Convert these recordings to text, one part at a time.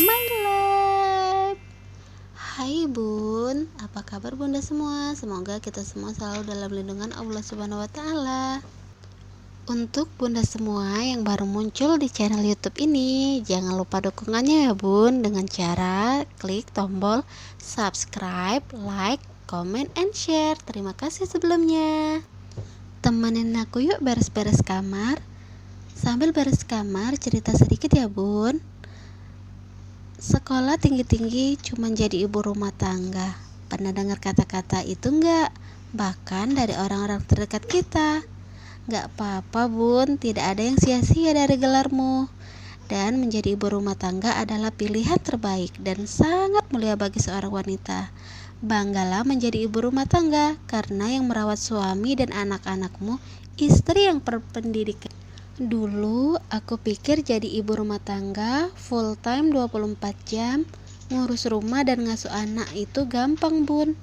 my life. Hai Bun, apa kabar Bunda semua? Semoga kita semua selalu dalam lindungan Allah Subhanahu wa Ta'ala. Untuk Bunda semua yang baru muncul di channel YouTube ini, jangan lupa dukungannya ya Bun, dengan cara klik tombol subscribe, like, comment, and share. Terima kasih sebelumnya. Temenin aku yuk beres-beres kamar. Sambil beres kamar, cerita sedikit ya Bun. Sekolah tinggi-tinggi cuma jadi ibu rumah tangga. Pernah dengar kata-kata itu enggak? Bahkan dari orang-orang terdekat kita. Enggak apa-apa Bun, tidak ada yang sia-sia dari gelarmu. Dan menjadi ibu rumah tangga adalah pilihan terbaik dan sangat mulia bagi seorang wanita. Banggalah menjadi ibu rumah tangga, karena yang merawat suami dan anak-anakmu, istri yang berpendidikan. Dulu aku pikir jadi ibu rumah tangga full time 24 jam, ngurus rumah dan ngasuh anak itu gampang Bun.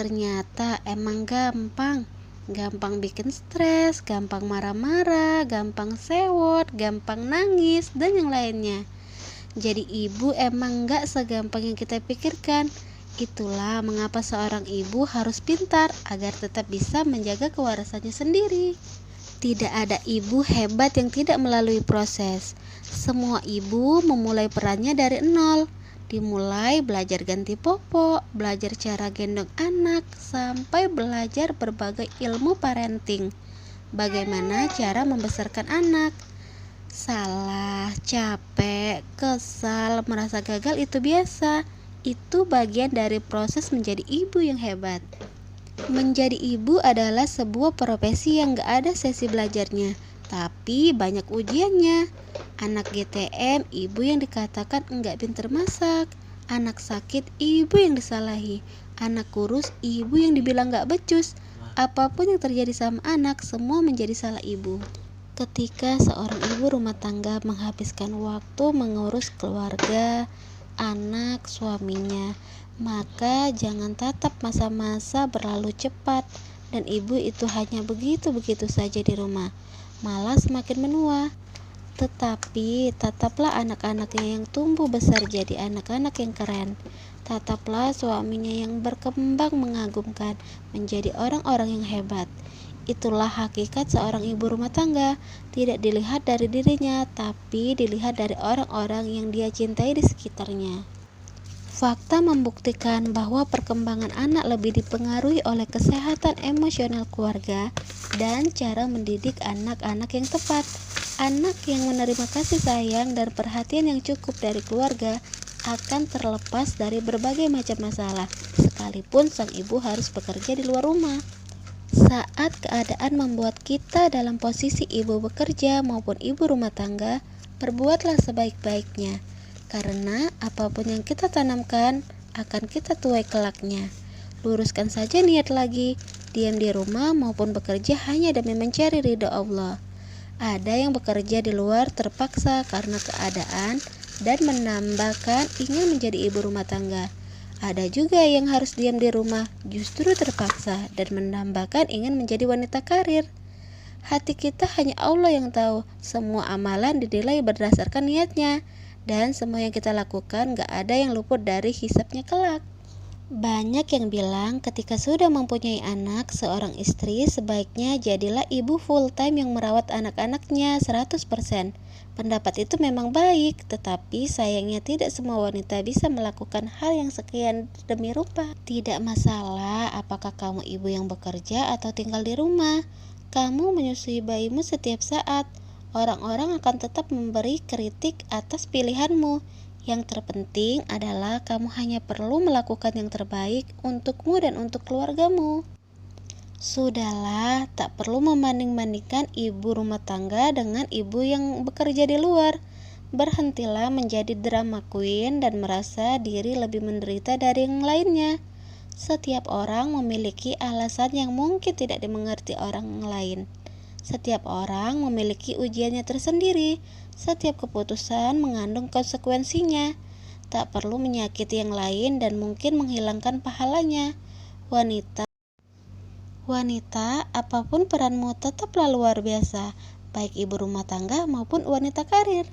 Ternyata emang gampang. Gampang bikin stres, gampang marah-marah, gampang sewot, gampang nangis, dan yang lainnya. Jadi ibu emang gak segampang yang kita pikirkan. Itulah mengapa seorang ibu harus pintar agar tetap bisa menjaga kewarasannya sendiri. Tidak ada ibu hebat yang tidak melalui proses. Semua ibu memulai perannya dari nol. Dimulai belajar ganti popok, belajar cara gendong anak, sampai belajar berbagai ilmu parenting. Bagaimana cara membesarkan anak. Salah, capek, kesal, merasa gagal itu biasa. Itu bagian dari proses menjadi ibu yang hebat. Menjadi ibu adalah sebuah profesi yang gak ada sesi belajarnya, tapi banyak ujiannya. Anak GTM, ibu yang dikatakan enggak pinter masak. Anak sakit, ibu yang disalahi. Anak kurus, ibu yang dibilang gak becus. Apapun yang terjadi sama anak, semua menjadi salah ibu. Ketika seorang ibu rumah tangga menghabiskan waktu mengurus keluarga, anak, suaminya, maka jangan tatap masa-masa berlalu cepat dan ibu itu hanya begitu-begitu saja di rumah, malah semakin menua. Tetapi tataplah anak-anaknya yang tumbuh besar jadi anak-anak yang keren. Tataplah suaminya yang berkembang mengagumkan menjadi orang-orang yang hebat. Itulah hakikat seorang ibu rumah tangga. Tidak dilihat dari dirinya, tapi dilihat dari orang-orang yang dia cintai di sekitarnya. Fakta membuktikan bahwa perkembangan anak lebih dipengaruhi oleh kesehatan emosional keluarga dan cara mendidik anak-anak yang tepat. Anak yang menerima kasih sayang dan perhatian yang cukup dari keluarga akan terlepas dari berbagai macam masalah, sekalipun sang ibu harus bekerja di luar rumah. Saat keadaan membuat kita dalam posisi ibu bekerja maupun ibu rumah tangga, perbuatlah sebaik-baiknya. Karena apapun yang kita tanamkan akan kita tuai kelaknya. Luruskan saja niat lagi. Diam di rumah maupun bekerja hanya demi mencari ridho Allah. Ada yang bekerja di luar terpaksa karena keadaan dan menambahkan ingin menjadi ibu rumah tangga. Ada juga yang harus diam di rumah justru terpaksa dan menambahkan ingin menjadi wanita karir. Hati kita hanya Allah yang tahu. Semua amalan dinilai berdasarkan niatnya. Dan semua yang kita lakukan gak ada yang luput dari hisabnya kelak. Banyak yang bilang ketika sudah mempunyai anak, seorang istri sebaiknya jadilah ibu full time yang merawat anak-anaknya 100%. Pendapat itu memang baik, tetapi sayangnya tidak semua wanita bisa melakukan hal yang sekian demi rupa. Tidak masalah apakah kamu ibu yang bekerja atau tinggal di rumah. Kamu menyusui bayimu setiap saat. Orang-orang akan tetap memberi kritik atas pilihanmu. Yang terpenting adalah kamu hanya perlu melakukan yang terbaik untukmu dan untuk keluargamu. Sudahlah, tak perlu membanding-bandingkan ibu rumah tangga dengan ibu yang bekerja di luar. Berhentilah menjadi drama queen dan merasa diri lebih menderita dari yang lainnya. Setiap orang memiliki alasan yang mungkin tidak dimengerti orang lain. Setiap orang memiliki ujiannya tersendiri. Setiap keputusan mengandung konsekuensinya. Tak perlu menyakiti yang lain dan mungkin menghilangkan pahalanya. Wanita, apapun peranmu tetaplah luar biasa, baik ibu rumah tangga maupun wanita karir.